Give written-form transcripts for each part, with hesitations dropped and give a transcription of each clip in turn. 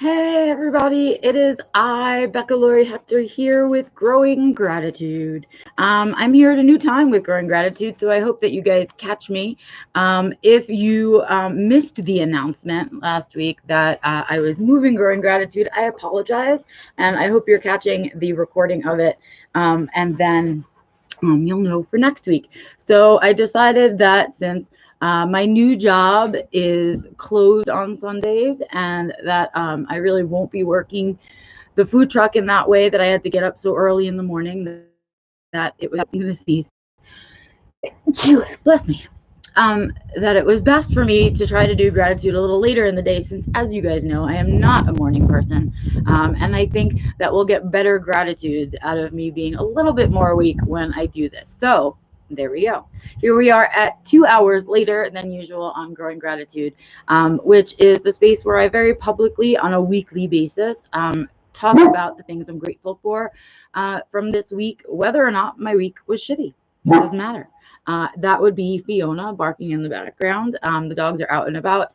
Hey everybody, it is I, Becca Lori Hector, here with Growing Gratitude. I'm here at a new time with Growing Gratitude, so I hope that you guys catch me. If you missed the announcement last week that I was moving Growing Gratitude, I apologize, and I hope you're catching the recording of it, and then you'll know for next week. So I decided that since my new job is closed on Sundays and that I really won't be working the food truck in that way, that I had to get up so early in the morning that it was, I'm going to sneeze. Bless me. That it was best for me to try to do gratitude a little later in the day, since, as you guys know, I am not a morning person. And I think that we'll get better gratitudes out of me being a little bit more awake when I do this. So there we go. Here we are at 2 hours later than usual on Growing Gratitude, which is the space where I very publicly, on a weekly basis, talk about the things I'm grateful for from this week, whether or not my week was shitty. It doesn't matter. That would be Fiona barking in the background. The dogs are out and about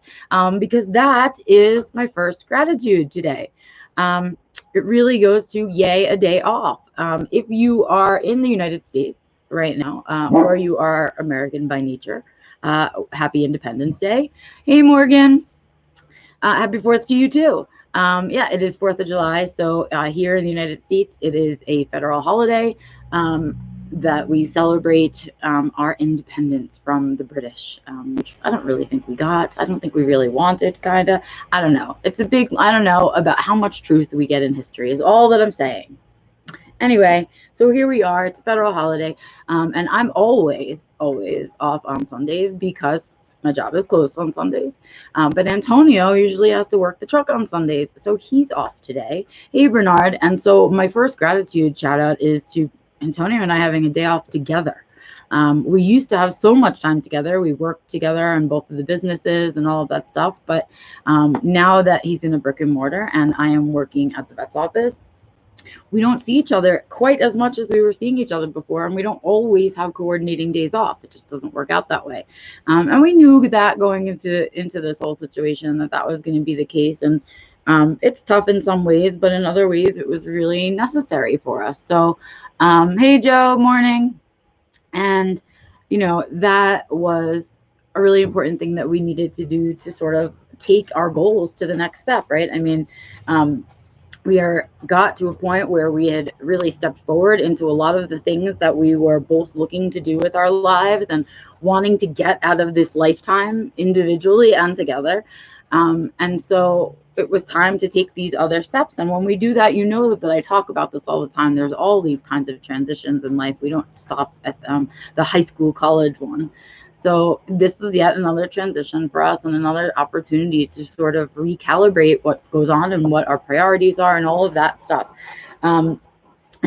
because that is my first gratitude today. It really goes to yay, a day off. If you are in the United States right now, or you are American by nature, happy Independence Day. Hey, Morgan. Happy 4th to you, too. Yeah, it is 4th of July. So here in the United States, it is a federal holiday. That we celebrate our independence from the British, which I don't really think we got. I don't think we really wanted, kind of. I don't know. It's a big, I don't know about how much truth we get in history is all that I'm saying. Anyway, so here we are. It's a federal holiday, and I'm always off on Sundays because my job is closed on Sundays. But Antonio usually has to work the truck on Sundays, so he's off today. Hey, Bernard. And so my first gratitude shout out is to Antonio and I having a day off together. We used to have so much time together. We worked together in both of the businesses and all of that stuff. But now that he's in a brick and mortar and I am working at the vet's office, we don't see each other quite as much as we were seeing each other before, and we don't always have coordinating days off. It just doesn't work out that way. And we knew that going into this whole situation that was going to be the case. And it's tough in some ways, but in other ways, it was really necessary for us. So, hey, Joe, morning. And, that was a really important thing that we needed to do to sort of take our goals to the next step, right? I mean, we got to a point where we had really stepped forward into a lot of the things that we were both looking to do with our lives and wanting to get out of this lifetime individually and together. And so it was time to take these other steps. And when we do that, that I talk about this all the time. There's all these kinds of transitions in life. We don't stop at the high school, college one. So this is yet another transition for us and another opportunity to sort of recalibrate what goes on and what our priorities are and all of that stuff. And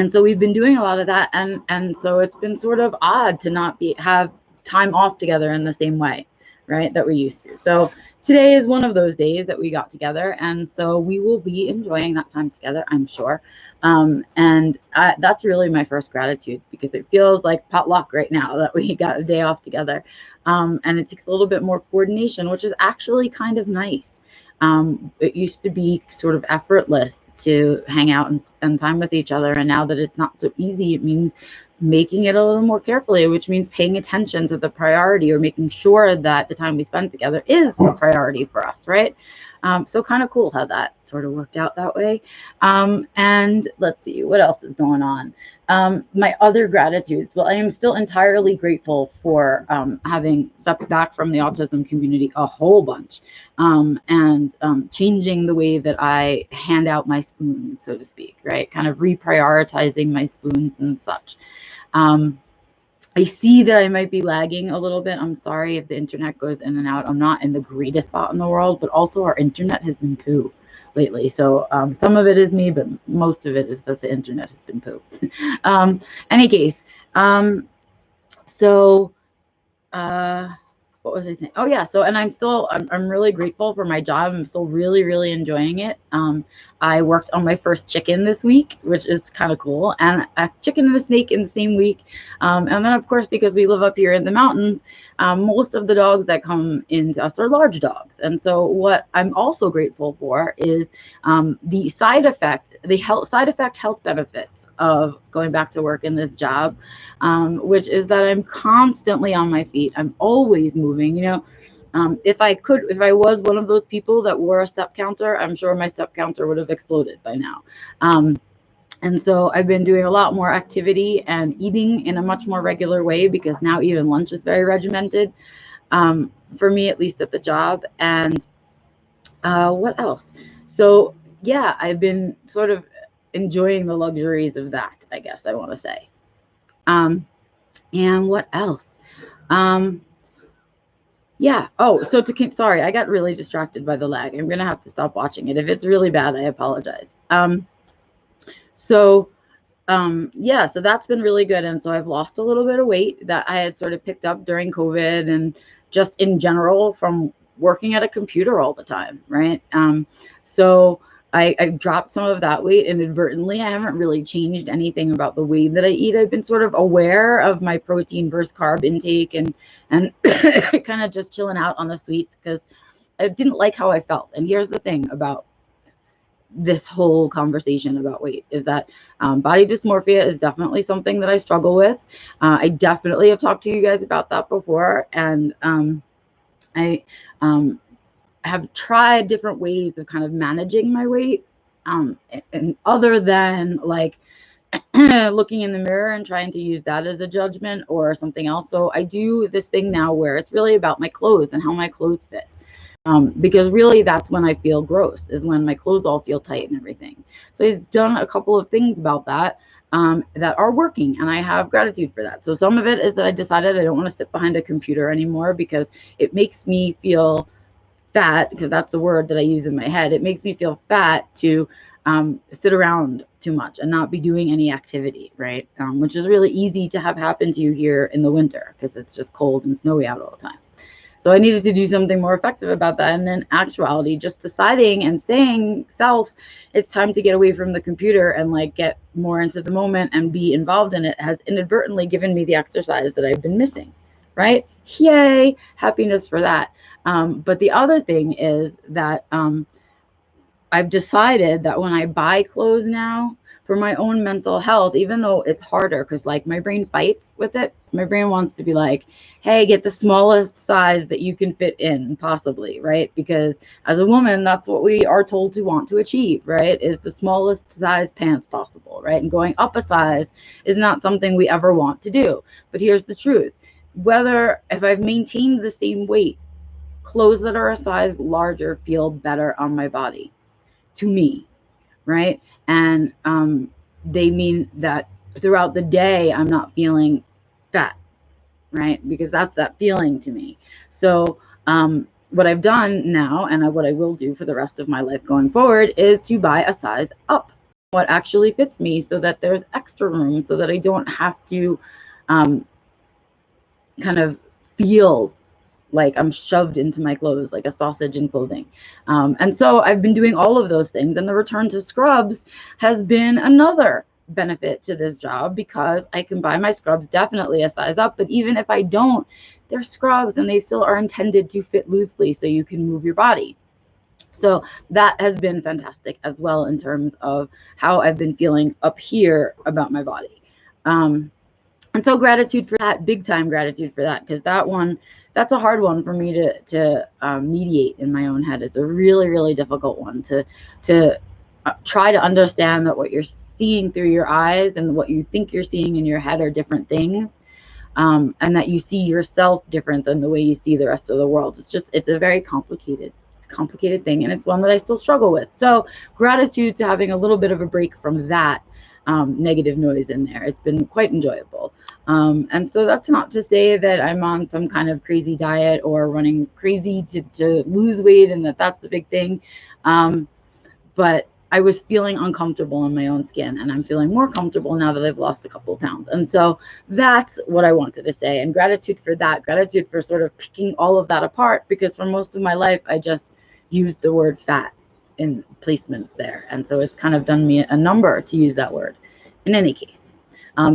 so we've been doing a lot of that. And so it's been sort of odd to not have time off together in the same way, right, that we used to. So today is one of those days that we got together. And so we will be enjoying that time together, I'm sure. And that's really my first gratitude, because it feels like potluck right now that we got a day off together. And it takes a little bit more coordination, which is actually kind of nice. It used to be sort of effortless to hang out and spend time with each other. And now that it's not so easy, it means making it a little more carefully, which means paying attention to the priority, or making sure that the time we spend together is a priority for us, right? So kind of cool how that sort of worked out that way. And let's see, what else is going on? My other gratitudes. Well, I am still entirely grateful for having stepped back from the autism community a whole bunch, and changing the way that I hand out my spoons, so to speak, right? Kind of reprioritizing my spoons and such. I see that I might be lagging a little bit. I'm sorry if the internet goes in and out. I'm not in the greatest spot in the world, but also our internet has been poo lately. So some of it is me, but most of it is that the internet has been poo. Any case, so what was I saying? Oh yeah. So, and I'm really grateful for my job. I'm still really, really enjoying it. I worked on my first chicken this week, which is kind of cool, and a chicken and a snake in the same week. And then of course, because we live up here in the mountains, most of the dogs that come into us are large dogs. And so what I'm also grateful for is the side effect health benefits of going back to work in this job, which is that I'm constantly on my feet. I'm always moving. If I was one of those people that wore a step counter, I'm sure my step counter would have exploded by now. And so I've been doing a lot more activity and eating in a much more regular way, because now even lunch is very regimented, for me, at least at the job. And what else? So yeah, I've been sort of enjoying the luxuries of that, I guess I want to say. And what else? Yeah. Oh, so sorry, I got really distracted by the lag. I'm gonna have to stop watching it. If it's really bad, I apologize. So yeah, so that's been really good. And so I've lost a little bit of weight that I had sort of picked up during COVID and just in general from working at a computer all the time, right? So I've dropped some of that weight inadvertently. I haven't really changed anything about the way that I eat. I've been sort of aware of my protein versus carb intake and kind of just chilling out on the sweets, because I didn't like how I felt. And here's the thing about this whole conversation about weight is that body dysmorphia is definitely something that I struggle with. I definitely have talked to you guys about that before, and I have tried different ways of kind of managing my weight, and other than like looking in the mirror and trying to use that as a judgment or something else. So I do this thing now where it's really about my clothes and how my clothes fit. Because really that's when I feel gross, is when my clothes all feel tight and everything. So he's done a couple of things about that that are working, and I have gratitude for that. So some of it is that I decided I don't want to sit behind a computer anymore, because it makes me feel fat, because that's the word that I use in my head. It makes me feel fat to sit around too much and not be doing any activity, right? Which is really easy to have happen to you here in the winter, because it's just cold and snowy out all the time. So I needed to do something more effective about that. And in actuality, just deciding and saying self, it's time to get away from the computer and like get more into the moment and be involved in it, has inadvertently given me the exercise that I've been missing, right? Yay, happiness for that. But the other thing is that I've decided that when I buy clothes now, for my own mental health, even though it's harder, because like my brain fights with it. My brain wants to be like, hey, get the smallest size that you can fit in, possibly, right? Because as a woman, that's what we are told to want to achieve, right? Is the smallest size pants possible, right? And going up a size is not something we ever want to do. But here's the truth. If I've maintained the same weight, clothes that are a size larger feel better on my body, to me, right? And they mean that throughout the day, I'm not feeling fat, right? Because that's that feeling to me. So what I've done now, and what I will do for the rest of my life going forward, is to buy a size up, what actually fits me, so that there's extra room, so that I don't have to kind of feel like I'm shoved into my clothes like a sausage in clothing. And so I've been doing all of those things, and the return to scrubs has been another benefit to this job, because I can buy my scrubs definitely a size up, but even if I don't, they're scrubs and they still are intended to fit loosely so you can move your body. So that has been fantastic as well, in terms of how I've been feeling up here about my body. And so gratitude for that, big time gratitude for that, because that's a hard one for me to mediate in my own head. It's a really, really difficult one to try to understand that what you're seeing through your eyes and what you think you're seeing in your head are different things, and that you see yourself different than the way you see the rest of the world. It's a very complicated thing, and it's one that I still struggle with. So gratitude to having a little bit of a break from that negative noise in there. It's been quite enjoyable. And so that's not to say that I'm on some kind of crazy diet or running crazy to lose weight, and that's the big thing. But I was feeling uncomfortable in my own skin, and I'm feeling more comfortable now that I've lost a couple of pounds. And so that's what I wanted to say, and gratitude for that, gratitude for sort of picking all of that apart, because for most of my life, I just used the word fat in placements there. And so it's kind of done me a number to use that word in any case.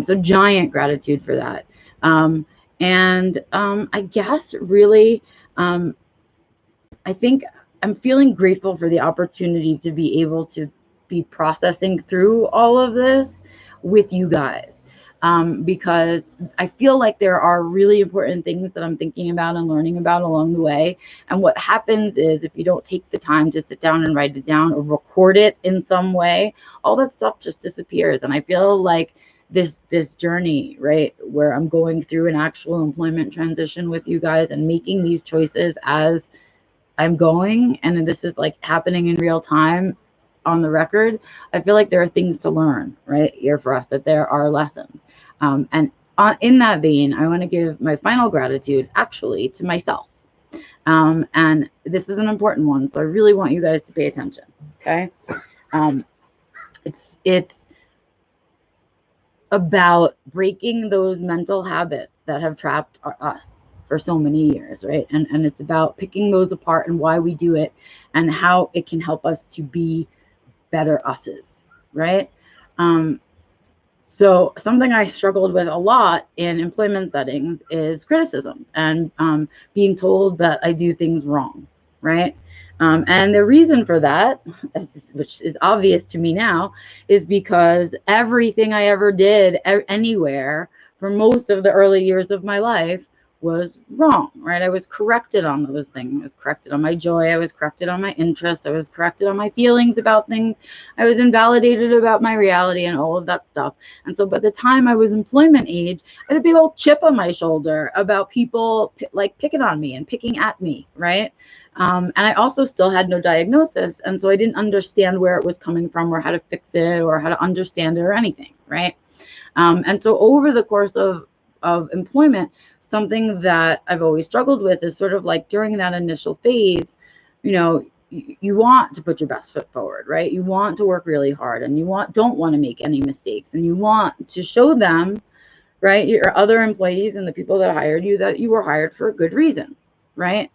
So giant gratitude for that. I guess really, I think I'm feeling grateful for the opportunity to be able to be processing through all of this with you guys. Because I feel like there are really important things that I'm thinking about and learning about along the way. And what happens is, if you don't take the time to sit down and write it down or record it in some way, all that stuff just disappears. And I feel like this journey, right, where I'm going through an actual employment transition with you guys and making these choices as I'm going, and this is like happening in real time on the record, I feel like there are things to learn right here for us, that there are lessons. In that vein, I want to give my final gratitude actually to myself. And this is an important one, so I really want you guys to pay attention, okay? It's about breaking those mental habits that have trapped us for so many years, right? And it's about picking those apart and why we do it and how it can help us to be better us's, right? So something I struggled with a lot in employment settings is criticism and being told that I do things wrong, right? And the reason for that, which is obvious to me now, is because everything I ever did anywhere for most of the early years of my life was wrong, right? I was corrected on those things. I was corrected on my joy. I was corrected on my interests. I was corrected on my feelings about things. I was invalidated about my reality and all of that stuff. And so by the time I was employment age, I had a big old chip on my shoulder about people like picking on me and picking at me, right? And I also still had no diagnosis. And so I didn't understand where it was coming from or how to fix it or how to understand it or anything, right? And so over the course of employment, something that I've always struggled with is sort of like during that initial phase, you know, you want to put your best foot forward, right? You want to work really hard, and you don't want to make any mistakes, and you want to show them, right, your other employees and the people that hired you, that you were hired for a good reason, right?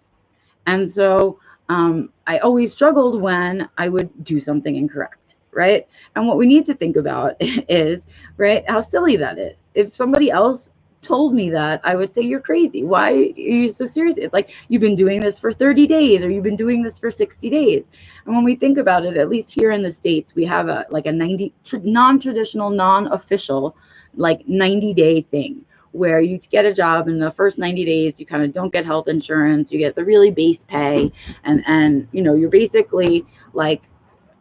And so I always struggled when I would do something incorrect, right? And what we need to think about is, right, how silly that is. If somebody else told me that, I would say, you're crazy. Why are you so serious? It's like, you've been doing this for 30 days or you've been doing this for 60 days. And when we think about it, at least here in the States, we have a 90 non-traditional, non-official, like 90-day thing where you get a job in the first 90 days, you kind of don't get health insurance, you get the really base pay, and you know, you're basically like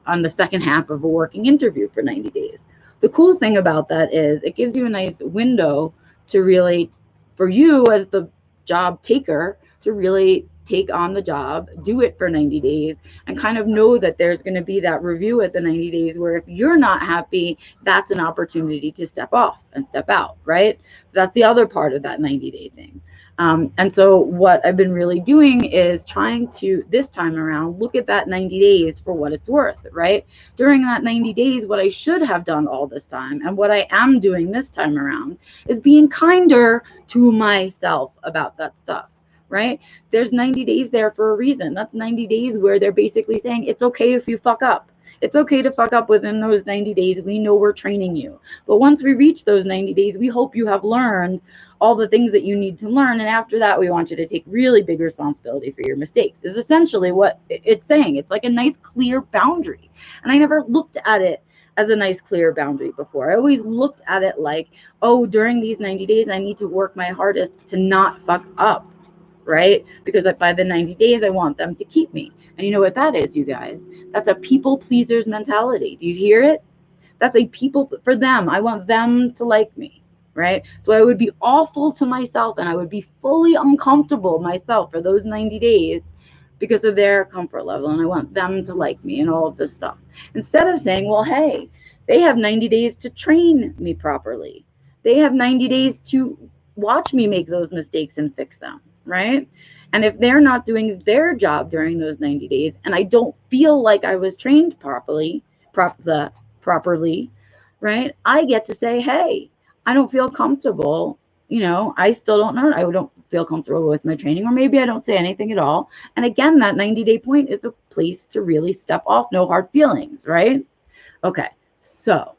on the second half of a working interview for 90 days. The cool thing about that is it gives you a nice window to really, for you as the job taker, to really take on the job, do it for 90 days, and kind of know that there's going to be that review at the 90 days where if you're not happy, that's an opportunity to step off and step out, right? So that's the other part of that 90-day thing. And so what I've been really doing is trying to, this time around, look at that 90 days for what it's worth, right? During that 90 days, what I should have done all this time and what I am doing this time around is being kinder to myself about that stuff, right? There's 90 days there for a reason. That's 90 days where they're basically saying it's okay if you fuck up. It's okay to fuck up within those 90 days. We know we're training you. But once we reach those 90 days, we hope you have learned all the things that you need to learn. And after that, we want you to take really big responsibility for your mistakes, is essentially what it's saying. It's like a nice, clear boundary. And I never looked at it as a nice, clear boundary before. I always looked at it like, oh, during these 90 days, I need to work my hardest to not fuck up, right? Because by the 90 days, I want them to keep me. And you know what that is, you guys? That's a people pleasers mentality. Do you hear it? That's a people for them. I want them to like me, right? So I would be awful to myself and I would be fully uncomfortable myself for those 90 days because of their comfort level. And I want them to like me and all of this stuff. Instead of saying, well, hey, they have 90 days to train me properly. They have 90 days to watch me make those mistakes and fix them, right? And if they're not doing their job during those 90 days and I don't feel like I was trained properly, properly, right? I get to say, hey, I don't feel comfortable. I still don't know. I don't feel comfortable with my training, or maybe I don't say anything at all. And again, that 90-day point is a place to really step off. No hard feelings, right? Okay. So,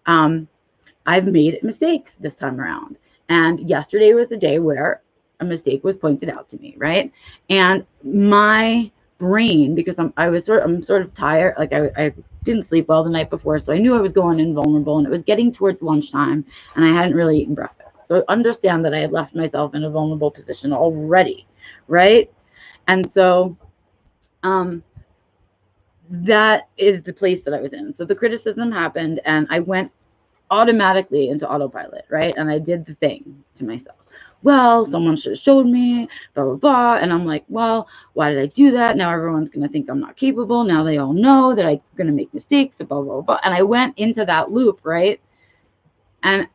I've made mistakes this time around. And yesterday was the day where a mistake was pointed out to me, right? And my brain, because I'm sort of tired, like I didn't sleep well the night before, so I knew I was going in vulnerable, and it was getting towards lunchtime, and I hadn't really eaten breakfast. So understand that I had left myself in a vulnerable position already, right? And so that is the place that I was in. So the criticism happened, and I went automatically into autopilot, right? And I did the thing to myself. Well, someone should have showed me, blah, blah, blah. And I'm like, well, why did I do that? Now everyone's going to think I'm not capable. Now they all know that I'm going to make mistakes, blah, blah, blah. And I went into that loop, right? And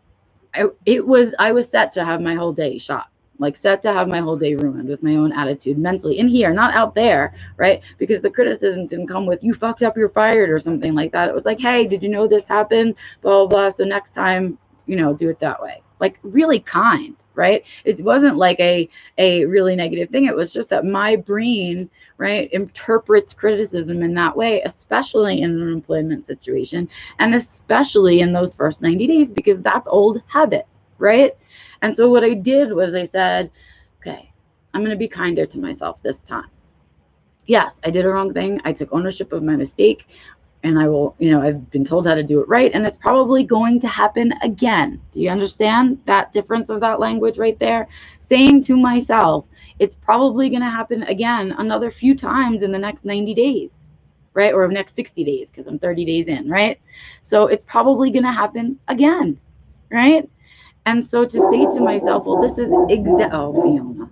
I was set to have my whole day shot. Like set to have my whole day ruined with my own attitude mentally in here, not out there, right? Because the criticism didn't come with, you fucked up, you're fired, or something like that. It was like, hey, did you know this happened? Blah, blah, blah. So next time, do it that way. Like really kind, right? It wasn't like a really negative thing. It was just that my brain, right, interprets criticism in that way, especially in an employment situation, and especially in those first 90 days, because that's old habit, right? And so what I did was I said, okay, I'm going to be kinder to myself this time. Yes, I did a wrong thing. I took ownership of my mistake, and I will, I've been told how to do it right. And it's probably going to happen again. Do you understand that difference of that language right there? Saying to myself, it's probably going to happen again another few times in the next 90 days, right? Or next 60 days, because I'm 30 days in, right? So it's probably going to happen again, right? And so to say to myself, well, this is Fiona,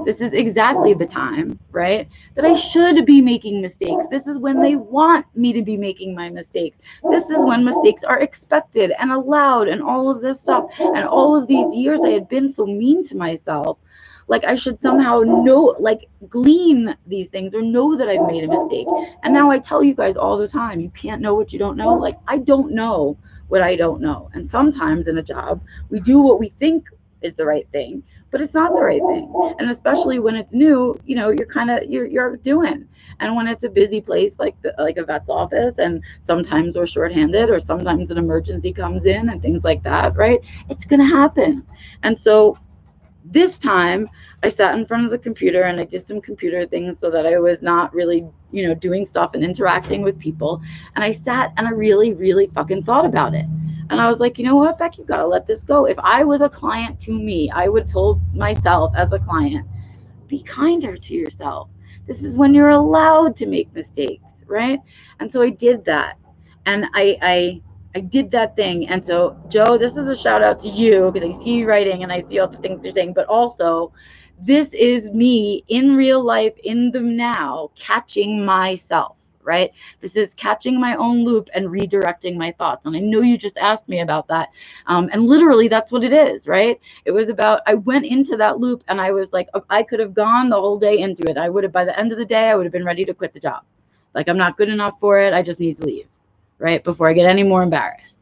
this is exactly the time, right, that I should be making mistakes. This is when they want me to be making my mistakes. This is when mistakes are expected and allowed and all of this stuff. And all of these years I had been so mean to myself. Like I should somehow know, like glean these things or know that I've made a mistake. And now I tell you guys all the time, you can't know what you don't know. Like I don't know what I don't know. And sometimes in a job, we do what we think is the right thing, but it's not the right thing. And especially when it's new, you're doing. And when it's a busy place like a vet's office, and sometimes we're shorthanded, or sometimes an emergency comes in and things like that, right? It's going to happen. And so this time I sat in front of the computer and I did some computer things so that I was not really, doing stuff and interacting with people. And I sat and I really, really fucking thought about it. And I was like, you know what, Beck, you got to let this go. If I was a client to me, I would told myself as a client, be kinder to yourself. This is when you're allowed to make mistakes, right? And so I did that. And I did that thing. And so, Joe, this is a shout out to you, because I see you writing and I see all the things you're saying, but also this is me in real life, in the now, catching myself, right? This is catching my own loop and redirecting my thoughts. And I know you just asked me about that. And literally that's what it is, right? It was about, I went into that loop and I was like, I could have gone the whole day into it. I would have, by the end of the day, I would have been ready to quit the job. Like, I'm not good enough for it. I just need to leave, right? Before I get any more embarrassed.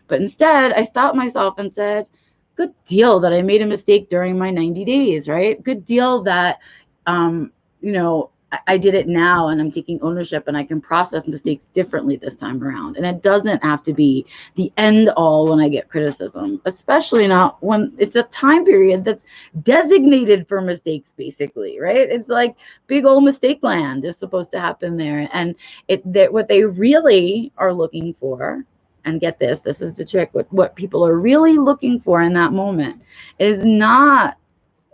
But instead, I stopped myself and said, good deal that I made a mistake during my 90 days, right? Good deal that, I did it now and I'm taking ownership and I can process mistakes differently this time around. And it doesn't have to be the end all when I get criticism, especially not when it's a time period that's designated for mistakes, basically, right? It's like big old mistake land is supposed to happen there. And what they really are looking for, and get this is the trick, what people are really looking for in that moment is not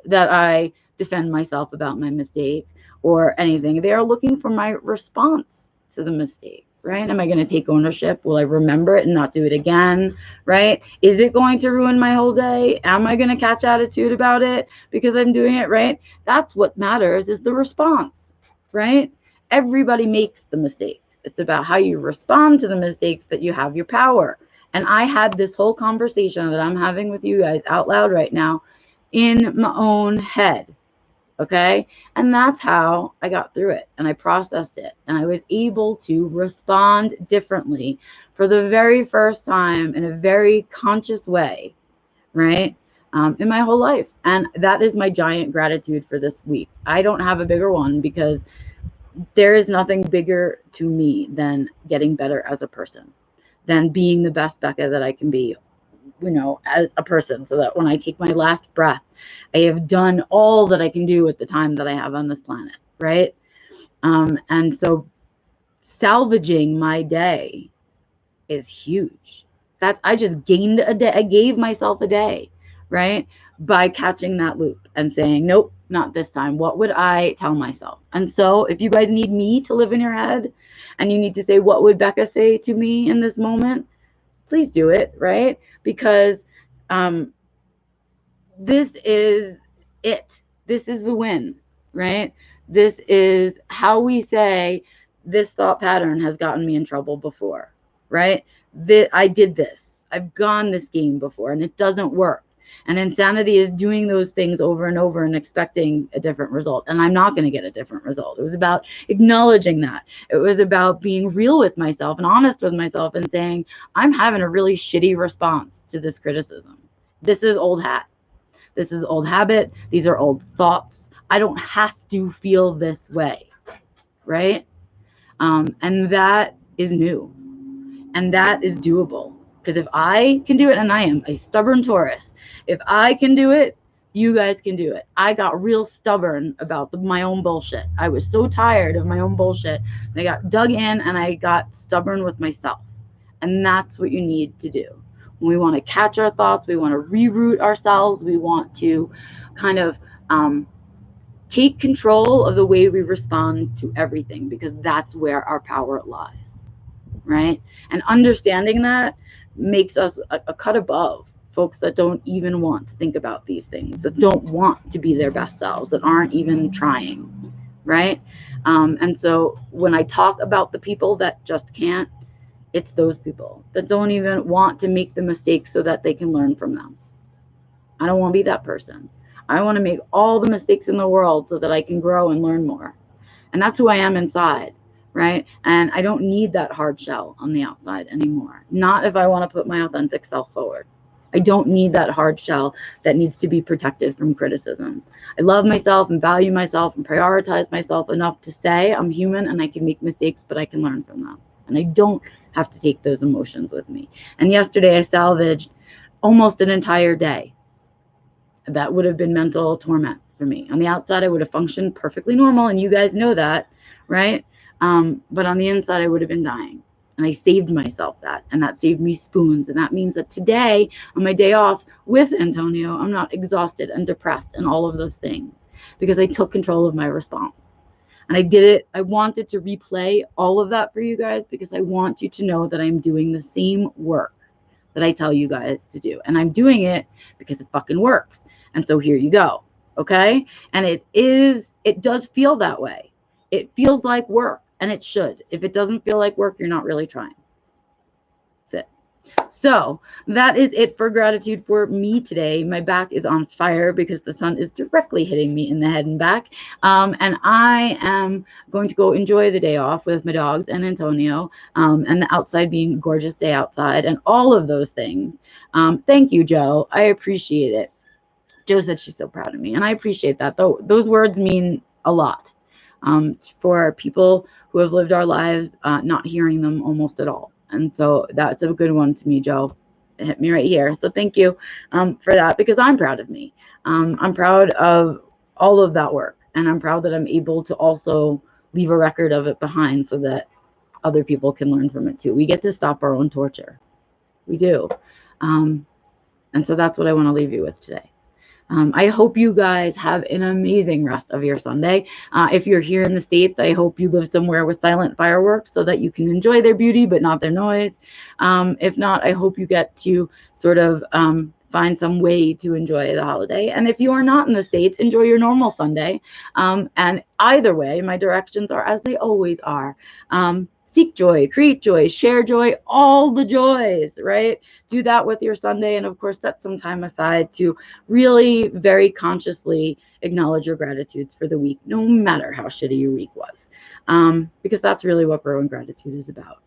that I defend myself about my mistake or anything. They are looking for my response to the mistake, right? Am I going to take ownership? Will I remember it and not do it again, right? Is it going to ruin my whole day? Am I going to catch attitude about it because I'm doing it right? That's what matters, is the response, right? Everybody makes the mistakes. It's about how you respond to the mistakes that you have your power. And I had this whole conversation that I'm having with you guys out loud right now in my own head, Okay. And that's how I got through it, and I processed it, and I was able to respond differently for the very first time in a very conscious way, right? In my whole life. And that is my giant gratitude for this week. I don't have a bigger one because there is nothing bigger to me than getting better as a person, than being the best Becca that I can be, as a person, so that when I take my last breath, I have done all that I can do with the time that I have on this planet, right? And so salvaging my day is huge. I just gained a day. I gave myself a day, right? By catching that loop and saying, nope, not this time. What would I tell myself? And so if you guys need me to live in your head and you need to say, what would Becca say to me in this moment? Please do it, right? Because this is it. This is the win, right? This is how we say this thought pattern has gotten me in trouble before, right? I did this. I've gone this game before and it doesn't work. And insanity is doing those things over and over and expecting a different result. And I'm not going to get a different result. It was about acknowledging that. It was about being real with myself and honest with myself and saying, I'm having a really shitty response to this criticism. This is old hat. This is old habit. These are old thoughts. I don't have to feel this way, right? And that is new. And that is doable. Because if I can do it, and I am a stubborn Taurus, if I can do it, you guys can do it. I got real stubborn about my own bullshit. I was so tired of my own bullshit. And I got dug in and I got stubborn with myself. And that's what you need to do. When we want to catch our thoughts, we want to reroute ourselves, we want to kind of take control of the way we respond to everything, because that's where our power lies, right? And understanding that makes us a cut above folks that don't even want to think about these things, that don't want to be their best selves, that aren't even trying, right? And so when I talk about the people that just can't, it's those people that don't even want to make the mistakes so that they can learn from them. I don't want to be that person. I want to make all the mistakes in the world so that I can grow and learn more. And that's who I am inside, right? And I don't need that hard shell on the outside anymore. Not if I want to put my authentic self forward. I don't need that hard shell that needs to be protected from criticism. I love myself and value myself and prioritize myself enough to say I'm human and I can make mistakes, but I can learn from them. And I don't have to take those emotions with me. And yesterday I salvaged almost an entire day that would have been mental torment for me. On the outside, I would have functioned perfectly normal, and you guys know that, right? But on the inside, I would have been dying. And I saved myself that, and that saved me spoons. And that means that today, on my day off with Antonio, I'm not exhausted and depressed and all of those things, because I took control of my response. And I did it. I wanted to replay all of that for you guys because I want you to know that I'm doing the same work that I tell you guys to do. And I'm doing it because it fucking works. And so here you go. Okay. And it does feel that way. It feels like work, and it should. If it doesn't feel like work, you're not really trying. That's it. So that is it for gratitude for me today. My back is on fire because the sun is directly hitting me in the head and back. And I am going to go enjoy the day off with my dogs and Antonio, and the outside being a gorgeous day outside and all of those things. Thank you, Joe. I appreciate it. Joe said she's so proud of me, and I appreciate that. Though those words mean a lot for people who have lived our lives, not hearing them almost at all. And so that's a good one to me, Joe. It hit me right here. So thank you for that, because I'm proud of me. I'm proud of all of that work. And I'm proud that I'm able to also leave a record of it behind so that other people can learn from it too. We get to stop our own torture. We do. And so that's what I want to leave you with today. I hope you guys have an amazing rest of your Sunday. If you're here in the States, I hope you live somewhere with silent fireworks so that you can enjoy their beauty, but not their noise. If not, I hope you get to sort of find some way to enjoy the holiday. And if you are not in the States, enjoy your normal Sunday. And either way, my directions are as they always are. seek joy, create joy, share joy, all the joys, right? Do that with your Sunday. And of course, set some time aside to really very consciously acknowledge your gratitudes for the week, no matter how shitty your week was. Because that's really what growing gratitude is about.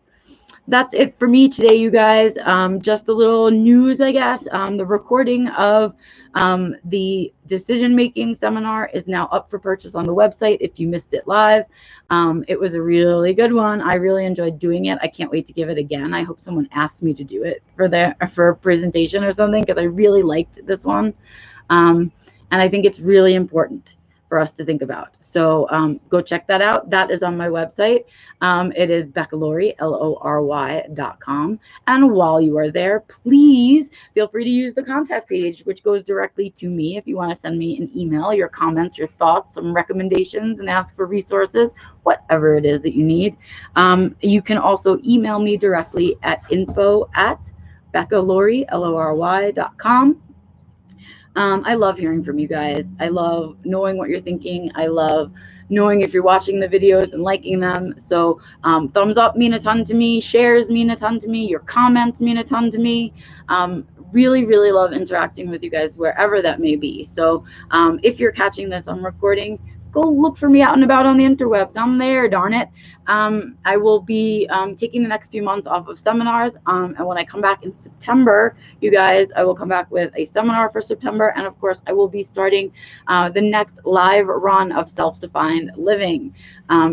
That's it for me today, you guys. Just a little news, I guess. The recording of the decision-making seminar is now up for purchase on the website if you missed it live. It was a really good one. I really enjoyed doing it. I can't wait to give it again. I hope someone asks me to do it for a presentation or something, because I really liked this one. And I think it's really important for us to think about. So go check that out. That is on my website. It is BeccaLaurie, LORY.com. And while you are there, please feel free to use the contact page, which goes directly to me if you want to send me an email, your comments, your thoughts, some recommendations, and ask for resources, whatever it is that you need. You can also email me directly at info@BeccaLaurie, LORY.com. I love hearing from you guys. I love knowing what you're thinking. I love knowing if you're watching the videos and liking them. So thumbs up mean a ton to me. Shares mean a ton to me. Your comments mean a ton to me. Really, really love interacting with you guys wherever that may be. So if you're catching this on recording, go look for me out and about on the interwebs. I'm there, darn it. I will be taking the next few months off of seminars. And when I come back in September, you guys, I will come back with a seminar for September. And of course, I will be starting the next live run of Self-Defined Living.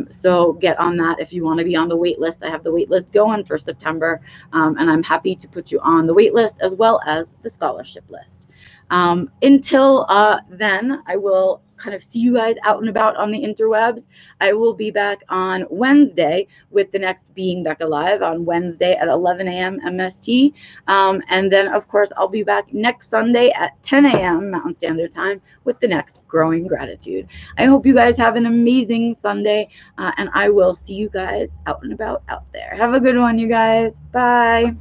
So get on that if you want to be on the wait list. I have the wait list going for September. And I'm happy to put you on the wait list as well as the scholarship list. Until then, I will kind of see you guys out and about on the interwebs. I will be back on Wednesday with the next Being Becca Live on Wednesday at 11 a.m. MST. And then, of course, I'll be back next Sunday at 10 a.m. Mountain Standard Time with the next Growing Gratitude. I hope you guys have an amazing Sunday, and I will see you guys out and about out there. Have a good one, you guys. Bye.